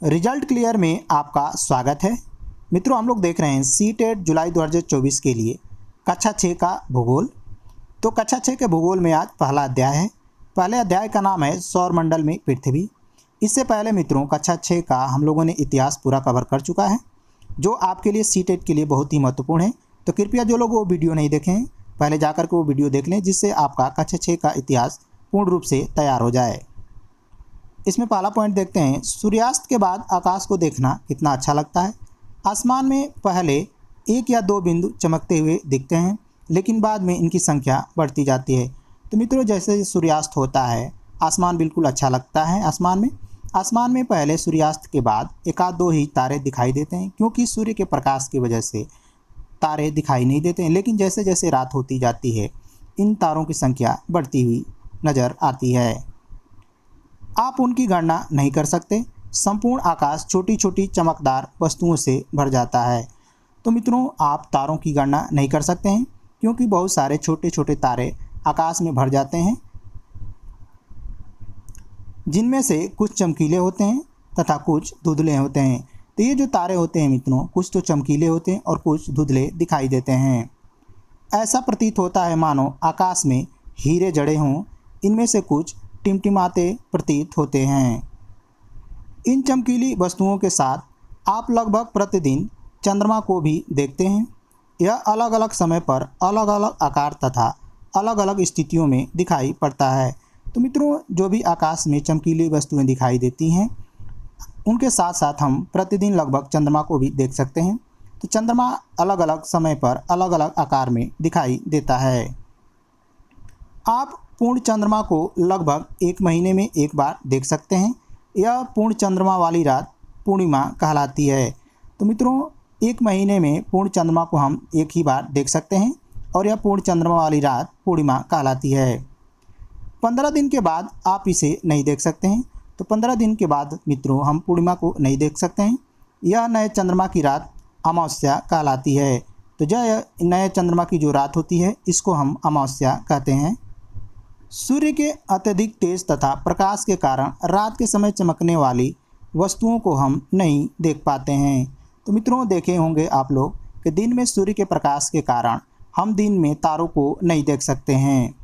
Result clear में आपका स्वागत है। मित्रों, हम लोग देख रहे हैं सीटेट जुलाई 2024 के लिए कक्षा 6 का भूगोल। तो कक्षा 6 के भूगोल में आज पहला अध्याय है। पहले अध्याय का नाम है सौर मंडल में पृथ्वी। इससे पहले मित्रों कक्षा 6 का हम लोगों ने इतिहास पूरा कवर कर चुका है, जो आपके लिए सीटेट के लिए बहुत ही महत्वपूर्ण है। तो कृपया जो लोग वो वीडियो नहीं देखे हैं, पहले जाकर के वो वीडियो देख लें, जिससे आपका कक्षा 6 का इतिहास पूर्ण रूप से तैयार हो जाए। इसमें पहला पॉइंट देखते हैं, सूर्यास्त के बाद आकाश को देखना कितना अच्छा लगता है। आसमान में पहले एक या दो बिंदु चमकते हुए दिखते हैं, लेकिन बाद में इनकी संख्या बढ़ती जाती है। तो मित्रों, जैसे सूर्यास्त होता है आसमान बिल्कुल अच्छा लगता है। आसमान में पहले सूर्यास्त के बाद एक आध दो ही तारे दिखाई देते हैं, क्योंकि सूर्य के प्रकाश की वजह से तारे दिखाई नहीं देते हैं। लेकिन जैसे जैसे रात होती जाती है इन तारों की संख्या बढ़ती हुई नज़र आती है। आप उनकी गणना नहीं कर सकते। संपूर्ण आकाश छोटी छोटी चमकदार वस्तुओं से भर जाता है। तो मित्रों, आप तारों की गणना नहीं कर सकते हैं, क्योंकि बहुत सारे छोटे छोटे तारे आकाश में भर जाते हैं, जिनमें से कुछ चमकीले होते हैं तथा कुछ धुंधले होते हैं। तो ये जो तारे होते हैं मित्रों, कुछ तो चमकीले होते हैं और कुछ धुंधले दिखाई देते हैं। ऐसा प्रतीत होता है मानो आकाश में हीरे जड़े हों। इनमें से कुछ टिमटिमाते प्रतीत होते हैं। इन चमकीली वस्तुओं के साथ आप लगभग प्रतिदिन चंद्रमा को भी देखते हैं। यह अलग अलग समय पर अलग अलग आकार तथा अलग अलग स्थितियों में दिखाई पड़ता है। तो मित्रों, जो भी आकाश में चमकीली वस्तुएं दिखाई देती हैं, उनके साथ साथ हम प्रतिदिन लगभग चंद्रमा को भी देख सकते हैं। तो चंद्रमा अलग अलग समय पर अलग अलग आकार में दिखाई देता है। आप पूर्ण चंद्रमा को लगभग एक महीने में एक बार देख सकते हैं। यह पूर्ण चंद्रमा वाली रात पूर्णिमा कहलाती है। तो मित्रों, एक महीने में पूर्ण चंद्रमा को हम एक ही बार देख सकते हैं और यह पूर्ण चंद्रमा वाली रात पूर्णिमा कहलाती है। 15 दिन के बाद आप इसे नहीं देख सकते हैं। तो 15 दिन के बाद मित्रों हम पूर्णिमा को नहीं देख सकते हैं। यह नए चंद्रमा की रात अमावस्या कहलाती है। तो जो नए चंद्रमा की जो रात होती है, इसको हम अमावस्या कहते हैं। सूर्य के अत्यधिक तेज तथा प्रकाश के कारण रात के समय चमकने वाली वस्तुओं को हम नहीं देख पाते हैं। तो मित्रों, देखे होंगे आप लोग कि दिन में सूर्य के प्रकाश के कारण हम दिन में तारों को नहीं देख सकते हैं।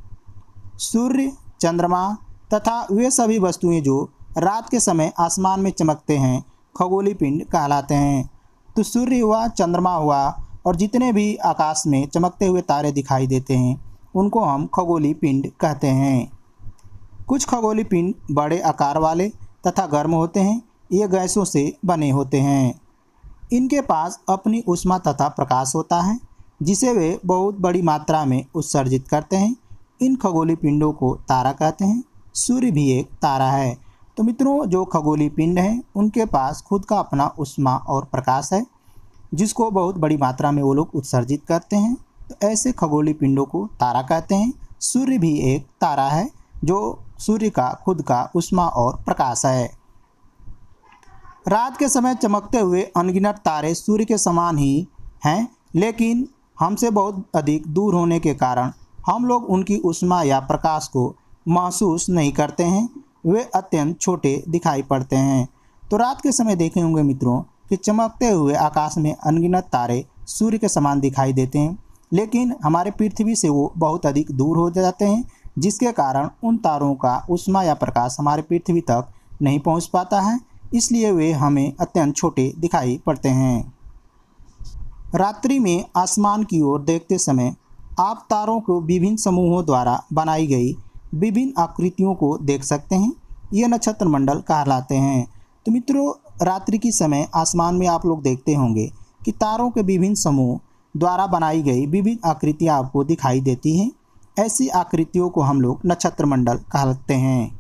सूर्य, चंद्रमा तथा वे सभी वस्तुएं जो रात के समय आसमान में चमकते हैं खगोलीय पिंड कहलाते हैं। तो सूर्य हुआ, चंद्रमा हुआ और जितने भी आकाश में चमकते हुए तारे दिखाई देते हैं, उनको हम खगोलीय पिंड कहते हैं। कुछ खगोलीय पिंड बड़े आकार वाले तथा गर्म होते हैं। ये गैसों से बने होते हैं। इनके पास अपनी ऊष्मा तथा प्रकाश होता है, जिसे वे बहुत बड़ी मात्रा में उत्सर्जित करते हैं। इन खगोलीय पिंडों को तारा कहते हैं। सूर्य भी एक तारा है। तो मित्रों, जो खगोलीय पिंड हैं उनके पास खुद का अपना ऊष्मा और प्रकाश है, जिसको बहुत बड़ी मात्रा में वो लोग उत्सर्जित करते हैं। तो ऐसे खगोलीय पिंडों को तारा कहते हैं। सूर्य भी एक तारा है, जो सूर्य का खुद का ऊष्मा और प्रकाश है। रात के समय चमकते हुए अनगिनत तारे सूर्य के समान ही हैं, लेकिन हमसे बहुत अधिक दूर होने के कारण हम लोग उनकी ऊष्मा या प्रकाश को महसूस नहीं करते हैं। वे अत्यंत छोटे दिखाई पड़ते हैं। तो रात के समय देखे होंगे मित्रों कि चमकते हुए आकाश में अनगिनत तारे सूर्य के समान दिखाई देते हैं, लेकिन हमारे पृथ्वी से वो बहुत अधिक दूर हो जाते हैं, जिसके कारण उन तारों का ऊष्मा या प्रकाश हमारे पृथ्वी तक नहीं पहुंच पाता है। इसलिए वे हमें अत्यंत छोटे दिखाई पड़ते हैं। रात्रि में आसमान की ओर देखते समय आप तारों को विभिन्न समूहों द्वारा बनाई गई विभिन्न आकृतियों को देख सकते हैं। ये नक्षत्र मंडल कहलाते हैं। तो मित्रों, रात्रि के समय आसमान में आप लोग देखते होंगे कि तारों के विभिन्न समूह द्वारा बनाई गई विभिन्न आकृतियाँ आपको दिखाई देती हैं। ऐसी आकृतियों को हम लोग नक्षत्र मंडल कहते हैं।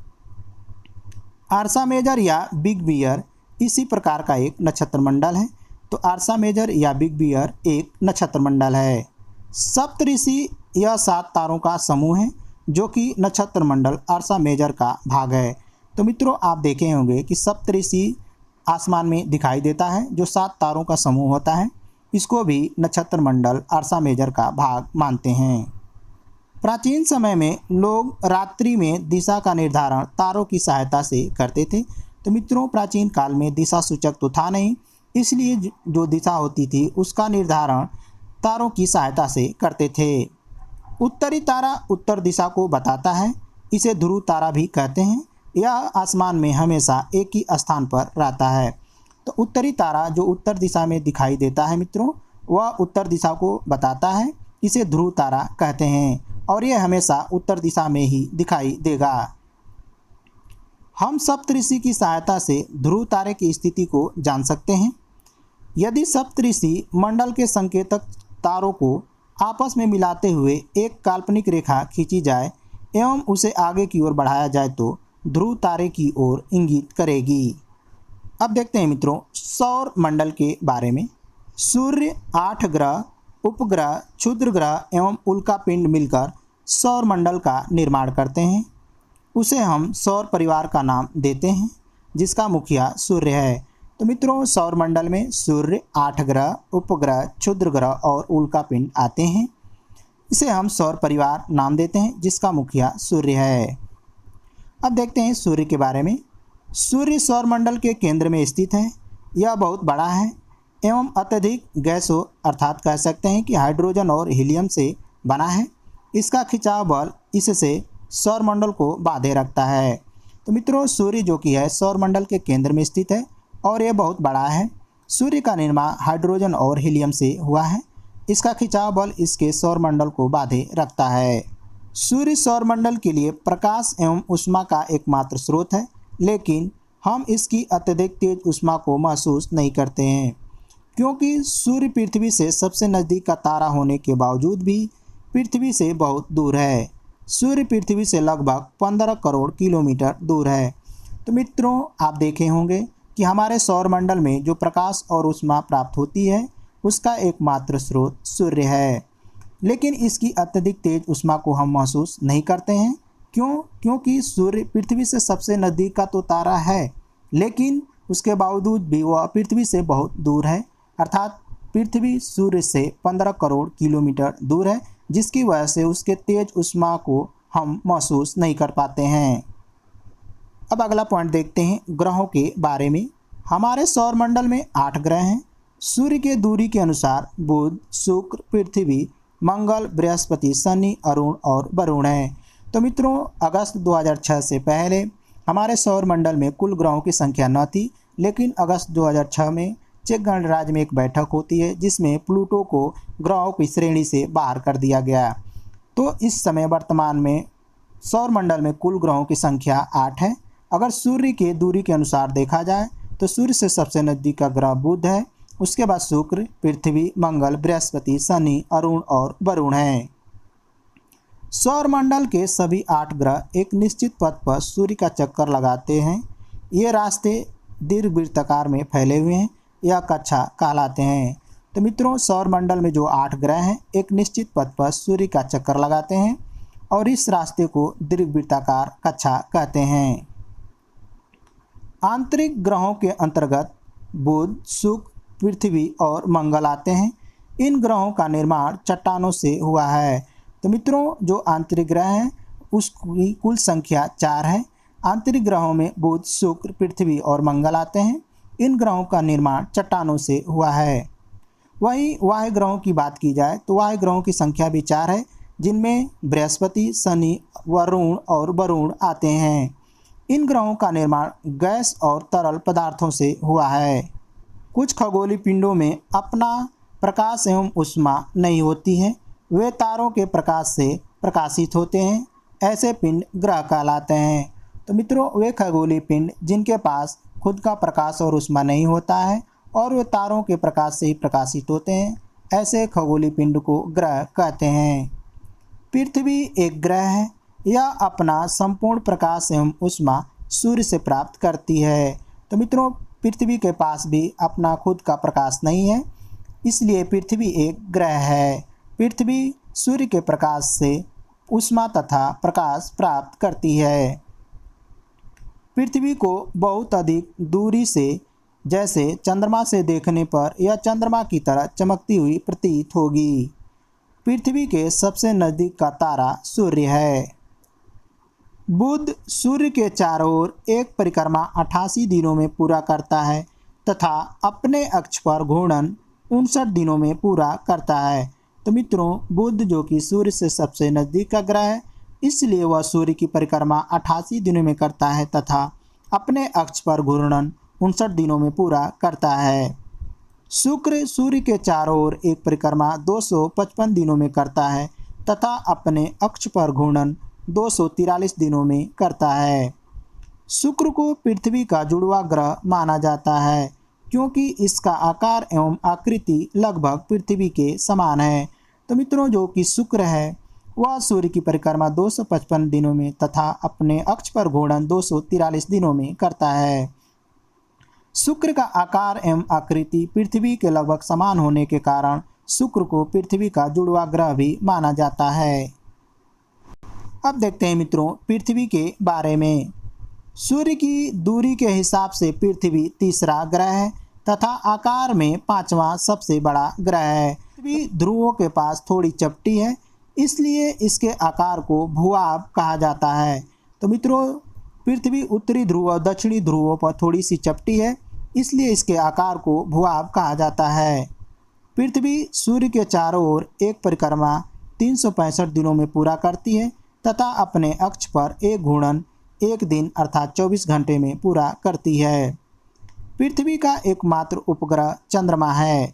आर्सा मेजर या बिग बियर इसी प्रकार का एक नक्षत्र मंडल है। तो आर्सा मेजर या बिग बियर एक नक्षत्र मंडल है। सप्तऋषि यह 7 तारों का समूह है, जो कि नक्षत्र मंडल आर्सा मेजर का भाग है। तो मित्रों, आप देखे होंगे कि सप्तऋषि आसमान में दिखाई देता है, जो 7 तारों का समूह होता है। इसको भी नक्षत्र मंडल आर्सा मेजर का भाग मानते हैं। प्राचीन समय में लोग रात्रि में दिशा का निर्धारण तारों की सहायता से करते थे। तो मित्रों प्राचीन काल में दिशा सूचक तो था नहीं, इसलिए जो दिशा होती थी उसका निर्धारण तारों की सहायता से करते थे। उत्तरी तारा उत्तर दिशा को बताता है, इसे ध्रुव तारा भी कहते हैं। यह आसमान में हमेशा एक ही स्थान पर रहता है। तो उत्तरी तारा जो उत्तर दिशा में दिखाई देता है मित्रों, वह उत्तर दिशा को बताता है, इसे ध्रुव तारा कहते हैं और यह हमेशा उत्तर दिशा में ही दिखाई देगा। हम सप्तऋषि की सहायता से ध्रुव तारे की स्थिति को जान सकते हैं। यदि सप्तऋषि मंडल के संकेतक तारों को आपस में मिलाते हुए एक काल्पनिक रेखा खींची जाए एवं उसे आगे की ओर बढ़ाया जाए तो ध्रुव तारे की ओर इंगित करेगी। अब देखते हैं मित्रों सौर मंडल के बारे में। सूर्य, 8 ग्रह, उपग्रह, क्षुद्र ग्रह एवं उल्का पिंड मिलकर सौर मंडल का निर्माण करते हैं। उसे हम सौर परिवार का नाम देते हैं, जिसका मुखिया सूर्य है। तो मित्रों सौर मंडल में सूर्य, 8 ग्रह, उपग्रह, क्षुद्र ग्रह और उल्का पिंड आते हैं। इसे हम सौर परिवार नाम देते हैं, जिसका मुखिया सूर्य है। अब देखते हैं सूर्य के बारे में। सूर्य सौर मंडल के केंद्र में स्थित है। यह बहुत बड़ा है एवं अत्यधिक गैसो अर्थात कह सकते हैं कि हाइड्रोजन और हीलियम से बना है। इसका खिंचाव बल इससे सौर मंडल को बांधे रखता है। तो मित्रों सूर्य जो कि है सौर मंडल के केंद्र में स्थित है और यह बहुत बड़ा है। सूर्य का निर्माण हाइड्रोजन और हीलियम से हुआ है। इसका खिंचाव बल इसके सौर मंडल को बांधे रखता है। सूर्य सौर मंडल के लिए प्रकाश एवं ऊष्मा का एकमात्र स्रोत है, लेकिन हम इसकी अत्यधिक तेज ऊष्मा को महसूस नहीं करते हैं, क्योंकि सूर्य पृथ्वी से सबसे नज़दीक का तारा होने के बावजूद भी पृथ्वी से बहुत दूर है। सूर्य पृथ्वी से लगभग 15 करोड़ किलोमीटर दूर है। तो मित्रों आप देखे होंगे कि हमारे सौर मंडल में जो प्रकाश और ऊष्मा प्राप्त होती है उसका एकमात्र स्रोत सूर्य है, लेकिन इसकी अत्यधिक तेज ऊष्मा को हम महसूस नहीं करते हैं। क्यों? क्योंकि सूर्य पृथ्वी से सबसे नज़दीक का तो तारा है, लेकिन उसके बावजूद भी वह पृथ्वी से बहुत दूर है, अर्थात पृथ्वी सूर्य से 15 करोड़ किलोमीटर दूर है, जिसकी वजह से उसके तेज ऊष्मा को हम महसूस नहीं कर पाते हैं। अब अगला पॉइंट देखते हैं ग्रहों के बारे में। हमारे सौर मंडल में 8 ग्रह हैं। सूर्य के दूरी के अनुसार बुध, शुक्र, पृथ्वी, मंगल, बृहस्पति, शनि, अरुण और वरुण हैं। तो मित्रों अगस्त 2006 से पहले हमारे सौर मंडल में कुल ग्रहों की संख्या न थी, लेकिन अगस्त 2006 में चेक गणराज्य में एक बैठक होती है जिसमें प्लूटो को ग्रहों की श्रेणी से बाहर कर दिया गया। तो इस समय वर्तमान में सौर मंडल में कुल ग्रहों की संख्या 8 है। अगर सूर्य के दूरी के अनुसार देखा जाए तो सूर्य से सबसे नज़दीक का ग्रह बुध है, उसके बाद शुक्र, पृथ्वी, मंगल, बृहस्पति, शनि, अरुण और वरुण हैं। सौर मंडल के सभी 8 ग्रह एक निश्चित पथ पर सूर्य का चक्कर लगाते हैं। ये रास्ते दीर्घवृत्ताकार में फैले हुए हैं, यह कक्षा कहलाते हैं। तो मित्रों सौर मंडल में जो 8 ग्रह हैं एक निश्चित पथ पर सूर्य का चक्कर लगाते हैं और इस रास्ते को दीर्घवृत्ताकार कक्षा कहते हैं। आंतरिक ग्रहों के अंतर्गत बुध, शुक्र, पृथ्वी और मंगल आते हैं। इन ग्रहों का निर्माण चट्टानों से हुआ है। तो मित्रों जो आंतरिक ग्रह हैं उसकी कुल संख्या 4 है। आंतरिक ग्रहों में बुध, शुक्र, पृथ्वी और मंगल आते हैं। इन ग्रहों का निर्माण चट्टानों से हुआ है। वहीं वाह्य ग्रहों की बात की जाए तो वाह्य ग्रहों की संख्या भी 4 है, जिनमें बृहस्पति, शनि, वरुण और वरुण आते हैं। इन ग्रहों का निर्माण गैस और तरल पदार्थों से हुआ है। कुछ खगोलीय पिंडों में अपना प्रकाश एवं ऊष्मा नहीं होती है, वे तारों के प्रकाश से प्रकाशित होते हैं। ऐसे पिंड ग्रह कहलाते हैं। तो मित्रों वे खगोलीय पिंड जिनके पास खुद का प्रकाश और ऊष्मा नहीं होता है और वे तारों के प्रकाश से ही प्रकाशित होते हैं, ऐसे खगोलीय पिंड को ग्रह कहते हैं। पृथ्वी एक ग्रह है। यह अपना संपूर्ण प्रकाश एवं ऊष्मा सूर्य से प्राप्त करती है। तो मित्रों पृथ्वी के पास भी अपना खुद का प्रकाश नहीं है, इसलिए पृथ्वी एक ग्रह है। पृथ्वी सूर्य के प्रकाश से ऊष्मा तथा प्रकाश प्राप्त करती है। पृथ्वी को बहुत अधिक दूरी से जैसे चंद्रमा से देखने पर यह चंद्रमा की तरह चमकती हुई प्रतीत होगी। पृथ्वी के सबसे नज़दीक का तारा सूर्य है। बुध सूर्य के चारों ओर एक परिक्रमा 88 दिनों में पूरा करता है तथा अपने अक्ष पर घूर्णन 59 दिनों में पूरा करता है। तो मित्रों, बुध जो कि सूर्य से सबसे नज़दीक का ग्रह है, इसलिए वह सूर्य की परिक्रमा 88 दिनों में करता है तथा अपने अक्ष पर घूर्णन 59 दिनों में पूरा करता है। शुक्र सूर्य के चारों ओर एक परिक्रमा 255 दिनों में करता है तथा अपने अक्ष पर घूर्णन 243 दिनों में करता है। शुक्र को पृथ्वी का जुड़वा ग्रह माना जाता है क्योंकि इसका आकार एवं आकृति लगभग पृथ्वी के समान है। तो मित्रों, जो कि शुक्र है वह सूर्य की परिक्रमा 255 दिनों में तथा अपने अक्ष पर घूर्णन 243 दिनों में करता है। शुक्र का आकार एवं आकृति पृथ्वी के लगभग समान होने के कारण शुक्र को पृथ्वी का जुड़वा ग्रह भी माना जाता है। अब देखते हैं मित्रों पृथ्वी के बारे में। सूर्य की दूरी के हिसाब से पृथ्वी तीसरा ग्रह है तथा आकार में पांचवा सबसे बड़ा ग्रह है। पृथ्वी ध्रुवों के पास थोड़ी चपटी है, इसलिए इसके आकार को भूभाग कहा जाता है। तो मित्रों, पृथ्वी उत्तरी ध्रुव और दक्षिणी ध्रुवों पर थोड़ी सी चपटी है, इसलिए इसके आकार को भूभाग कहा जाता है। पृथ्वी सूर्य के चारों ओर एक परिक्रमा 365 दिनों में पूरा करती है तथा अपने अक्ष पर एक घूर्णन एक दिन अर्थात 24 घंटे में पूरा करती है। पृथ्वी का एकमात्र उपग्रह चंद्रमा है।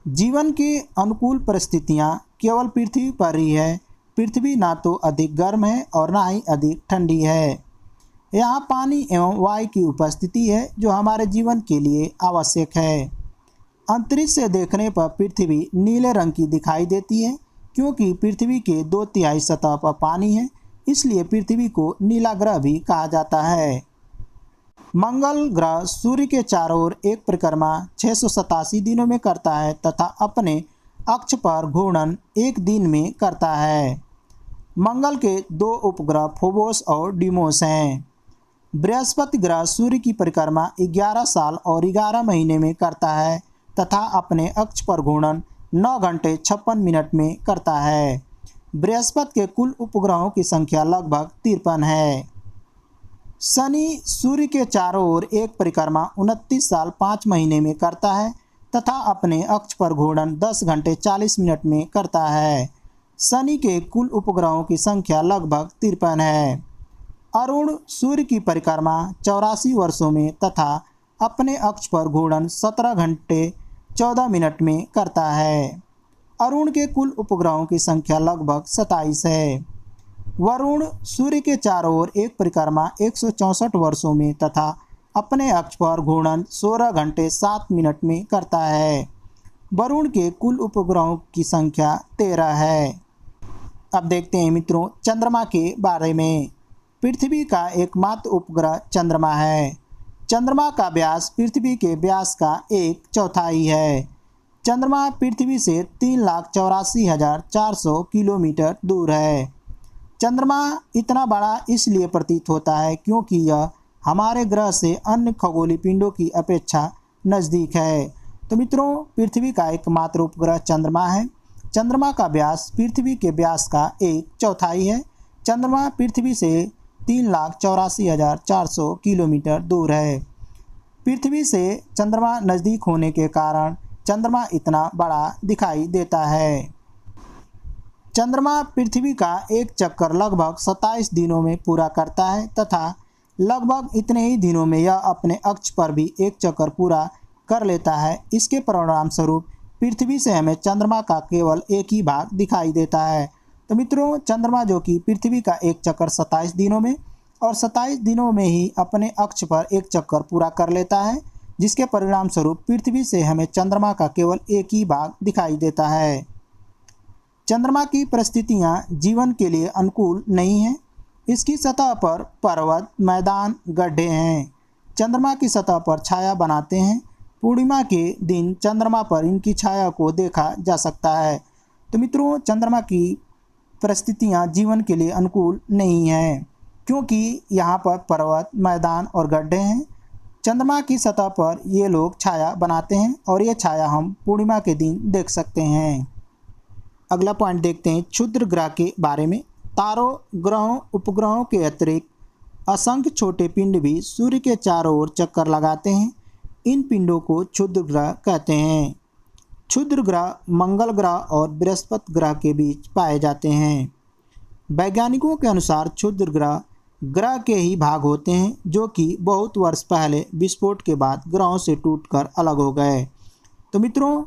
जीवन की अनुकूल परिस्थितियां केवल पृथ्वी पर ही है। पृथ्वी ना तो अधिक गर्म है और ना ही अधिक ठंडी है। यहाँ पानी एवं वायु की उपस्थिति है जो हमारे जीवन के लिए आवश्यक है। अंतरिक्ष से देखने पर पृथ्वी नीले रंग की दिखाई देती है क्योंकि पृथ्वी के 2/3 सतह पर पानी है, इसलिए पृथ्वी को नीला ग्रह भी कहा जाता है। मंगल ग्रह सूर्य के चारों ओर एक परिक्रमा 687 दिनों में करता है तथा अपने अक्ष पर घूर्णन एक दिन में करता है। मंगल के दो उपग्रह फोबोस और डीमोस हैं। बृहस्पति ग्रह सूर्य की परिक्रमा 11 साल और 11 महीने में करता है तथा अपने अक्ष पर घूर्णन 9 घंटे 56 मिनट में करता है। बृहस्पति के कुल उपग्रहों की संख्या लगभग 53 है। शनि सूर्य के चारों ओर एक परिक्रमा 29 साल 5 महीने में करता है तथा अपने अक्ष पर घूर्णन 10 घंटे 40 मिनट में करता है। शनि के कुल उपग्रहों की संख्या लगभग 53 है। अरुण सूर्य की परिक्रमा 84 वर्षों में तथा अपने अक्ष पर घूर्णन 17 घंटे 14 मिनट में करता है। अरुण के कुल उपग्रहों की संख्या लगभग 27 है। वरुण सूर्य के चारों ओर एक परिक्रमा 164 वर्षों में तथा अपने अक्ष पर घूर्णन 16 घंटे 7 मिनट में करता है। वरुण के कुल उपग्रहों की संख्या 13 है। अब देखते हैं मित्रों चंद्रमा के बारे में। पृथ्वी का एकमात्र उपग्रह चंद्रमा है। चंद्रमा का व्यास पृथ्वी के व्यास का 1/4 है। चंद्रमा पृथ्वी से 3,84,400 किलोमीटर दूर है। चंद्रमा इतना बड़ा इसलिए प्रतीत होता है क्योंकि यह हमारे ग्रह से अन्य खगोलीय पिंडों की अपेक्षा नज़दीक है। तो मित्रों, पृथ्वी का एकमात्र उपग्रह चंद्रमा है। चंद्रमा का व्यास पृथ्वी के व्यास का 1/4 है। चंद्रमा पृथ्वी से 3,84,400 किलोमीटर दूर है। पृथ्वी से चंद्रमा नज़दीक होने के कारण चंद्रमा इतना बड़ा दिखाई देता है। चंद्रमा पृथ्वी का एक चक्कर लगभग 27 दिनों में पूरा करता है तथा लगभग इतने ही दिनों में यह अपने अक्ष पर भी एक चक्कर पूरा कर लेता है। इसके परिणाम स्वरूप पृथ्वी से हमें चंद्रमा का केवल एक ही भाग दिखाई देता है। तो मित्रों, चंद्रमा जो कि पृथ्वी का एक चक्कर 27 दिनों में और 27 दिनों में ही अपने अक्ष पर एक चक्कर पूरा कर लेता है, जिसके परिणाम स्वरूप पृथ्वी से हमें चंद्रमा का केवल एक ही भाग दिखाई देता है। चंद्रमा की परिस्थितियां जीवन के लिए अनुकूल नहीं हैं। इसकी सतह पर पर्वत, मैदान, गड्ढे हैं। चंद्रमा की सतह पर छाया बनाते हैं। पूर्णिमा के दिन चंद्रमा पर इनकी छाया को देखा जा सकता है। तो मित्रों, चंद्रमा की परिस्थितियां जीवन के लिए अनुकूल नहीं हैं क्योंकि यहाँ पर पर्वत, मैदान और गड्ढे हैं। चंद्रमा की सतह पर ये लोग छाया बनाते हैं और ये छाया हम पूर्णिमा के दिन देख सकते हैं। अगला पॉइंट देखते हैं क्षुद्र ग्रह के बारे में। तारों, ग्रहों, उपग्रहों के अतिरिक्त असंख्य छोटे पिंड भी सूर्य के चारों ओर चक्कर लगाते हैं। इन पिंडों को क्षुद्र ग्रह कहते हैं। क्षुद्र ग्रह मंगल ग्रह और बृहस्पति ग्रह के बीच पाए जाते हैं। वैज्ञानिकों के अनुसार क्षुद्र ग्रह ग्रह के ही भाग होते हैं जो कि बहुत वर्ष पहले विस्फोट के बाद ग्रहों से टूटकर अलग हो गए। तो मित्रों,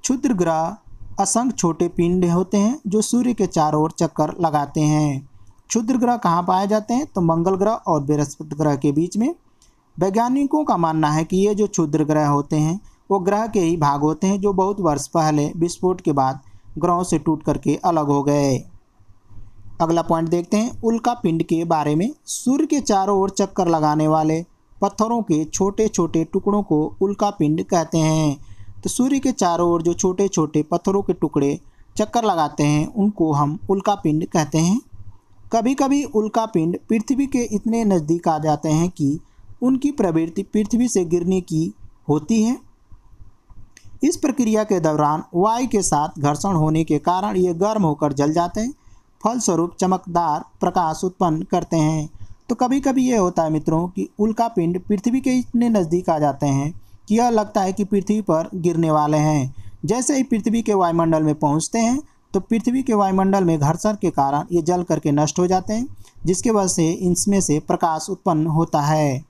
क्षुद्र ग्रह असंख्य छोटे पिंड होते हैं जो सूर्य के चारों ओर चक्कर लगाते हैं। क्षुद्र ग्रह कहाँ पाए जाते हैं? तो मंगल ग्रह और बृहस्पति ग्रह के बीच में। वैज्ञानिकों का मानना है कि ये जो क्षुद्र ग्रह होते हैं वो ग्रह के ही भाग होते हैं जो बहुत वर्ष पहले विस्फोट के बाद ग्रहों से टूट करके अलग हो गए। अगला पॉइंट देखते हैं उल्का पिंड के बारे में। सूर्य के चारों ओर चक्कर लगाने वाले पत्थरों के छोटे छोटे टुकड़ों को उल्का पिंड कहते हैं। तो सूर्य के चारों ओर जो छोटे छोटे पत्थरों के टुकड़े चक्कर लगाते हैं उनको हम उल्का पिंड कहते हैं। कभी कभी उल्का पिंड पृथ्वी के इतने नज़दीक आ जाते हैं कि उनकी प्रवृत्ति पृथ्वी से गिरने की होती है। इस प्रक्रिया के दौरान वायु के साथ घर्षण होने के कारण ये गर्म होकर जल जाते हैं, फलस्वरूप चमकदार प्रकाश उत्पन्न करते हैं। तो कभी कभी ये होता है मित्रों कि उल्का पिंड पृथ्वी के इतने नज़दीक आ जाते हैं कि यह लगता है कि पृथ्वी पर गिरने वाले हैं। जैसे ही पृथ्वी के वायुमंडल में पहुंचते हैं तो पृथ्वी के वायुमंडल में घर्षण के कारण ये जल करके नष्ट हो जाते हैं, जिसके वजह से इनमें से प्रकाश उत्पन्न होता है।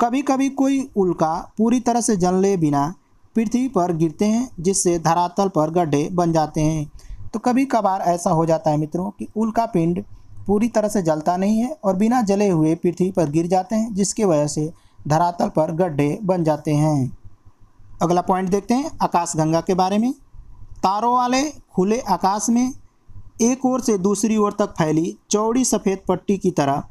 कभी कभी कोई उल्का पूरी तरह से जलने बिना पृथ्वी पर गिरते हैं जिससे धरातल पर गड्ढे बन जाते हैं। तो कभी कभार ऐसा हो जाता है मित्रों कि उल्का पिंड पूरी तरह से जलता नहीं है और बिना जले हुए पृथ्वी पर गिर जाते हैं, जिसकी वजह से धरातल पर गड्ढे बन जाते हैं। अगला पॉइंट देखते हैं आकाशगंगा के बारे में। तारों वाले खुले आकाश में एक ओर से दूसरी ओर तक फैली चौड़ी सफ़ेद पट्टी की तरह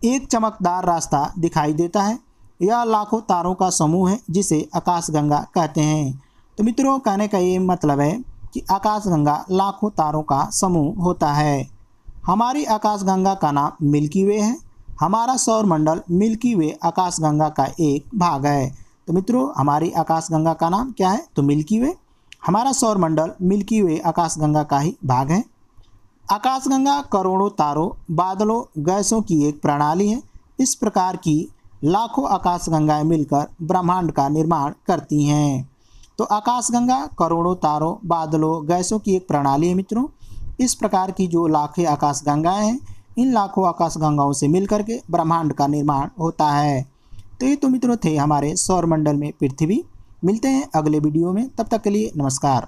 एक चमकदार रास्ता दिखाई देता है। यह लाखों तारों का समूह है जिसे आकाशगंगा कहते हैं। तो मित्रों, कहने का ये मतलब है कि आकाशगंगा लाखों तारों का समूह होता है। हमारी आकाशगंगा का नाम मिल्की वे है। हमारा सौरमंडल मिल्की वे आकाशगंगा का एक भाग है। तो मित्रों, हमारी आकाशगंगा का नाम क्या है? तो मिल्की वे। हमारा सौरमंडल मिल्की वे आकाशगंगा का ही भाग है। आकाशगंगा करोड़ों तारों, बादलों, गैसों की एक प्रणाली है। इस प्रकार की लाखों आकाशगंगाएं मिलकर ब्रह्मांड का निर्माण करती हैं। तो आकाशगंगा करोड़ों तारों, बादलों, गैसों की एक प्रणाली है मित्रों। इस प्रकार की जो लाखों आकाशगंगाएं हैं, इन लाखों आकाशगंगाओं से मिलकर के ब्रह्मांड का निर्माण होता है। तो ये तो मित्रों थे हमारे सौरमंडल में पृथ्वी। मिलते हैं अगले वीडियो में, तब तक के लिए नमस्कार।